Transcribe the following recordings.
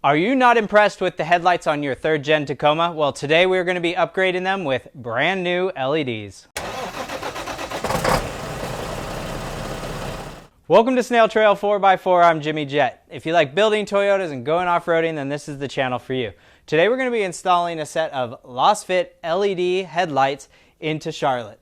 Are you not impressed with the headlights on your 3rd gen Tacoma? Well, today we're going to be upgrading them with brand new LEDs. Welcome to Snail Trail 4x4, I'm Jimmy Jett. If you like building Toyotas and going off-roading, then this is the channel for you. Today we're going to be installing a set of LASFIT LED headlights into Charlotte.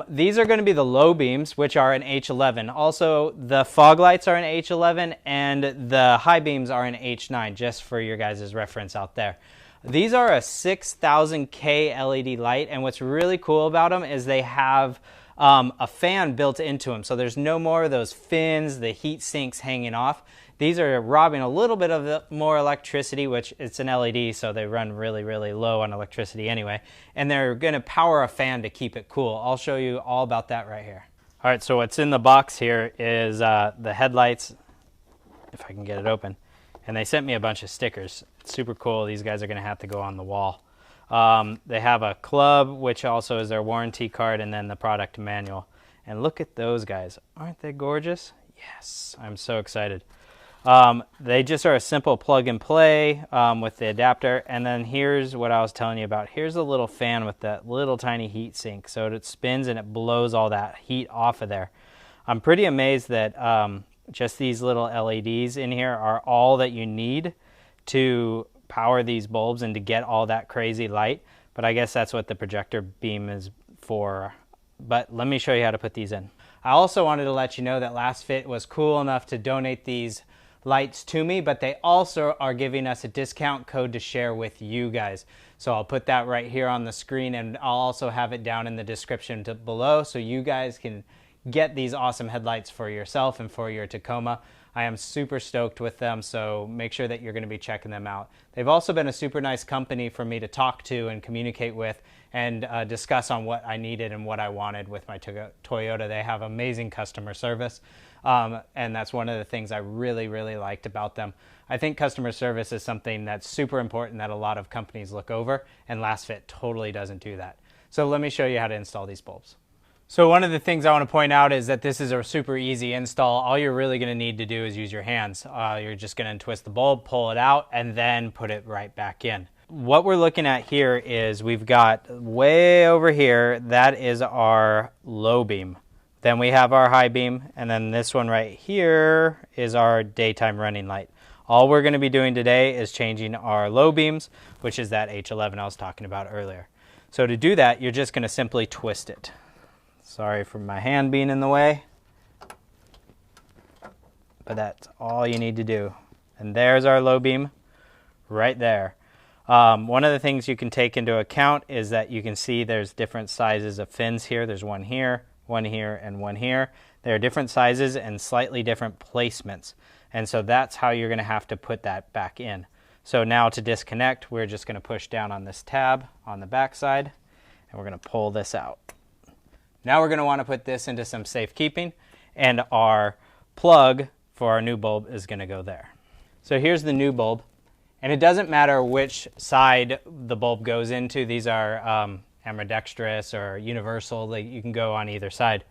These are going to be the low beams, which are an H11. Also, the fog lights are an H11, and the high beams are an H9, just for your guys' reference out there. These are a 6000K LED light, and what's really cool about them is they have a fan built into them, so there's no more of those fins, the heat sinks hanging off. These are robbing a little bit of the more electricity, which it's an LED, so they run really, really low on electricity anyway. And they're going to power a fan to keep it cool. I'll show you all about that right here. All right, so what's in the box here is the headlights, if I can get it open. And they sent me a bunch of stickers. It's super cool. These guys are going to have to go on the wall. They have a club, which also is their warranty card, and then the product manual. And look at those guys. Aren't they gorgeous? Yes, I'm so excited. They just are a simple plug and play with the adapter, and then here's what I was telling you about. Here's a little fan with that little tiny heat sink, so it spins and it blows all that heat off of there. I'm pretty amazed that just these little LEDs in here are all that you need to power these bulbs and to get all that crazy light, but I guess that's what the projector beam is for. But let me show you how to put these in. I also wanted to let you know that LASFIT was cool enough to donate these lights to me, but they also are giving us a discount code to share with you guys. So I'll put that right here on the screen, and I'll also have it down in the description below so you guys can get these awesome headlights for yourself and for your Tacoma. I am super stoked with them, so make sure that you're going to be checking them out. They've also been a super nice company for me to talk to and communicate with and discuss on what I needed and what I wanted with my Toyota. They have amazing customer service, and that's one of the things I really, really liked about them. I think customer service is something that's super important that a lot of companies look over, and LASFIT totally doesn't do that. So let me show you how to install these bulbs. So one of the things I want to point out is that this is a super easy install. All you're really going to need to do is use your hands. You're just going to twist the bulb, pull it out, and then put it right back in. What we're looking at here is we've got way over here, that is our low beam. Then we have our high beam, and then this one right here is our daytime running light. All we're going to be doing today is changing our low beams, which is that H11 I was talking about earlier. So to do that, you're just going to simply twist it. Sorry for my hand being in the way, but that's all you need to do. And there's our low beam right there. One of the things you can take into account is that you can see there's different sizes of fins here. There's one here, and one here. They're different sizes and slightly different placements. And so that's how you're going to have to put that back in. So now to disconnect, we're just going to push down on this tab on the back side, and we're going to pull this out. Now we're going to want to put this into some safekeeping, and our plug for our new bulb is going to go there. So here's the new bulb, and it doesn't matter which side the bulb goes into. These are ambidextrous or universal. You can go on either side.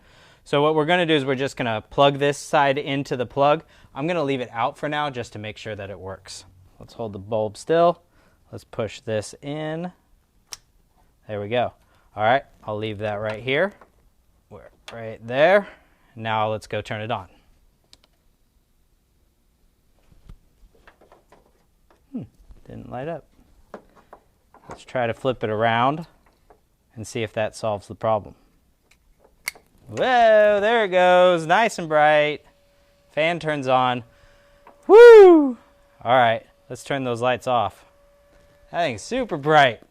So what we're going to do is we're just going to plug this side into the plug. I'm going to leave it out for now just to make sure that it works. Let's hold the bulb still. Let's push this in. There we go. All right, I'll leave that right here. We're right there. Now let's go turn it on. Didn't light up. Let's try to flip it around and see if that solves the problem. Whoa, there it goes. Nice and bright. Fan turns on. Woo! All right, let's turn those lights off. That thing's super bright.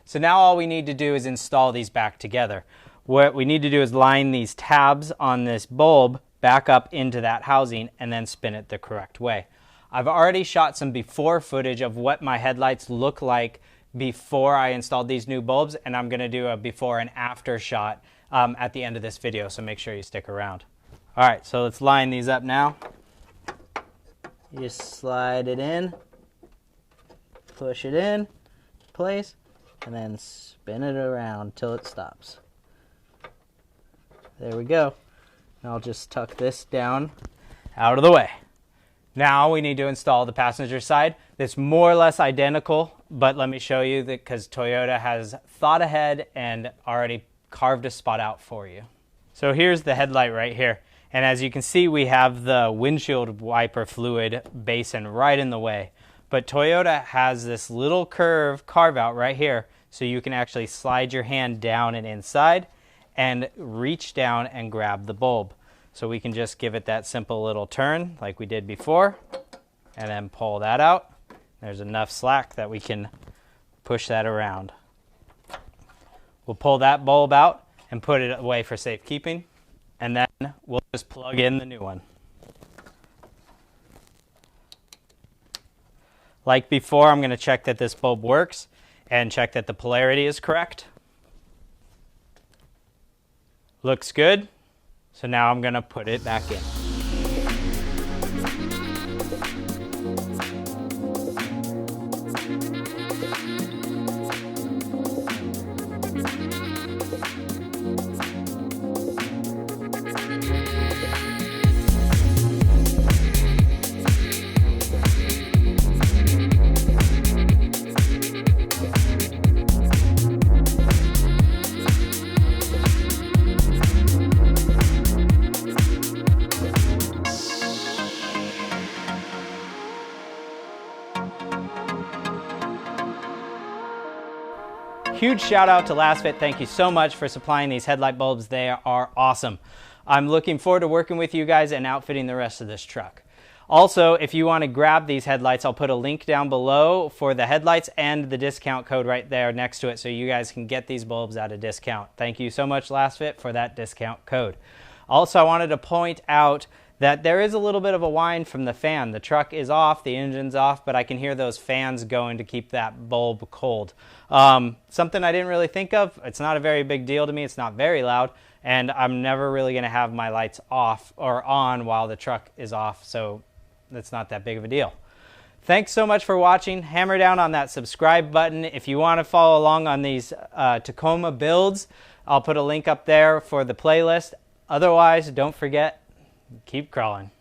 So now all we need to do is install these back together. What we need to do is line these tabs on this bulb back up into that housing and then spin it the correct way. I've already shot some before footage of what my headlights look like before I installed these new bulbs, and I'm going to do a before and after shot at the end of this video, so make sure you stick around. All right, so let's line these up now. You just slide it in, push it in place, and then spin it around till it stops. There we go. And I'll just tuck this down out of the way. Now we need to install the passenger side. It's more or less identical, but let me show you that because Toyota has thought ahead and already carved a spot out for you. So here's the headlight right here. And as you can see, we have the windshield wiper fluid basin right in the way. But Toyota has this little curve carve out right here, so you can actually slide your hand down and inside and reach down and grab the bulb. So we can just give it that simple little turn like we did before and then pull that out. There's enough slack that we can push that around. We'll pull that bulb out and put it away for safekeeping, and then we'll just plug in the new one. Like before, I'm going to check that this bulb works and check that the polarity is correct. Looks good. So now I'm going to put it back in. Huge shout out to LASFIT. Thank you so much for supplying these headlight bulbs. They are awesome. I'm looking forward to working with you guys and outfitting the rest of this truck. Also, if you want to grab these headlights, I'll put a link down below for the headlights and the discount code right there next to it so you guys can get these bulbs at a discount. Thank you so much, LASFIT, for that discount code. Also, I wanted to point out that there is a little bit of a whine from the fan. The truck is off, the engine's off, but I can hear those fans going to keep that bulb cold. Something I didn't really think of. It's not a very big deal to me. It's not very loud, and I'm never really going to have my lights off or on while the truck is off, so it's not that big of a deal. Thanks so much for watching. Hammer down on that subscribe button. If you want to follow along on these Tacoma builds, I'll put a link up there for the playlist. Otherwise, don't forget, keep crawling.